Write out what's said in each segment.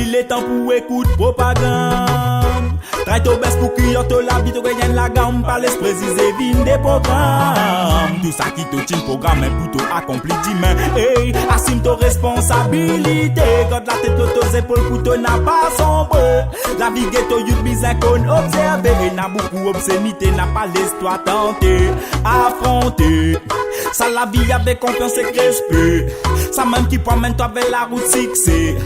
Depuis les temps pour écoute propagande. Trai to best pour qui to la bite gagne la gamme par l'esprit et vin des programmes. Tout ça qui te tient programme mais plutôt accompli demain. Hey, assume ton responsabilité. Garde la tête aux épaules pour te n'a pas sombre. La vie ghetto youth bizarre qu'on observe. Et n'a beaucoup obscénité, n'a pas l'histoire tenter, affronter. Ça la vie avec confiance et respect. Ça même qui promène toi avec la route fixée.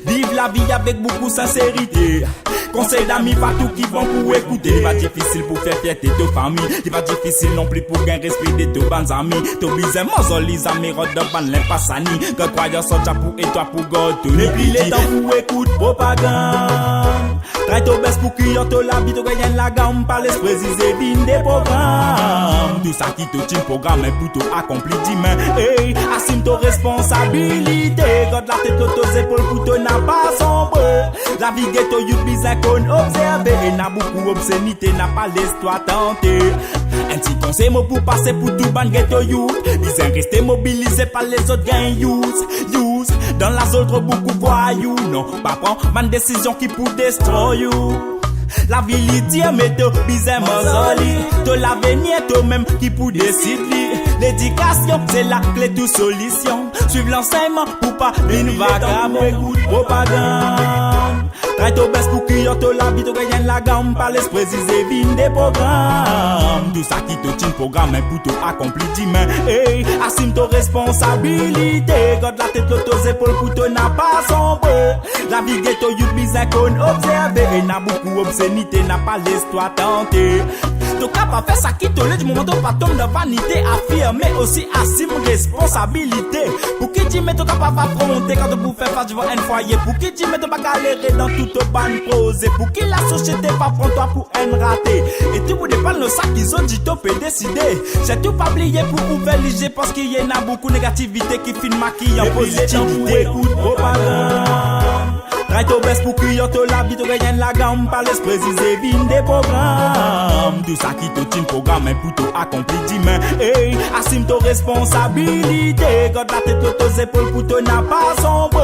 Vive la vie avec beaucoup sincérité. Conseil d'amis partout qui vont pour écouter. Il va difficile pour faire fierté de famille. Il va difficile non plus pour gagner respect de tes bonnes amis. To bizarre mozol les amis rod de ban l'impassani. Que croyant sortir pour et toi pour God. Et puis les temps pour écoute propagande. Trai to best pour qui to la bite gagne la gamme par l'esprit et vin des programmes. Tout ça qui te tient programme est plutôt accompli demain. Hey, assume ton responsabilité. Garde la tête aux épaules pour te n'a pas sombre. La vie ghetto youth bizarre qu'on observe. Et n'a beaucoup obscénité, n'a pas l'histoire tentée. Un petit conseil mot pour passer pour tout ban ghetto youth. Bizarre rester mobilisé par les autres gains use. Dans la zone trop beaucoup voyous. Non, pas prendre man décision qui pour destroy you. La vie li dit mais to bizarre mozoli. To l'avenir to même qui pour décider. L'éducation c'est la clé de solution. Suivre l'enseignement pour pas une vagabond. Écoute propagande. Trai to best pour qui to la bite gagne la gamme par l'esprit et vin des programmes. Tout ça qui te tient programme est plutôt accompli demain. Hey, assume ton responsabilité. Garde la tête aux épaules pour te n'a pas sombre. La vie ghetto youth bizarre qu'on observe. Et n'a beaucoup obscénité, n'a pas l'histoire tentée. Donc pas faire ça qui te l'aide du moment où pas tombe de vanité. Affirmer aussi assume responsabilité. Pour qui tu mets ton capable affronter quand tu faire face devant un foyer. Pour qui tu mets ton pas galérer dans toute bonne pose. Pour qui la société pas prendre toi pour un raté. Et tu vous dépends le sac qu'ils ont dit top et décidé. J'ai tout pas oublié pour ouvrir léger parce qu'il y en a beaucoup de négativité qui finit maquille en positivité. Écoute propagande. Trai to best pour qui to la bite gagne la gamme par l'esprit et vin des programmes. Tout ça qui te tient programme est plutôt accompli demain. Hey, assume ton responsabilité. Garde la tête aux épaules pour te n'a pas sombre.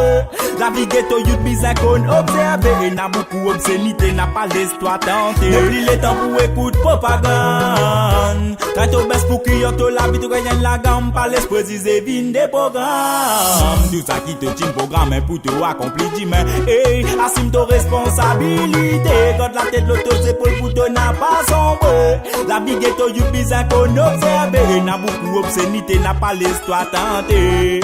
La vie ghetto youth bizarre qu'on observe. Et n'a beaucoup obscénité, n'a pas l'histoire tentée. Depuis les temps pour écoute propagande. Trai to best pour qui to la bite gagne la gamme par l'esprit et vin des programmes. Tout ça qui te tient programme est plutôt accompli demain. Hey, assume ton responsabilité. Garde la tête aux épaules pour te n'a pas sombre. La vie ghetto youth bizarre qu'on observe. Et n'a beaucoup obscénité, n'a pas l'histoire tentée.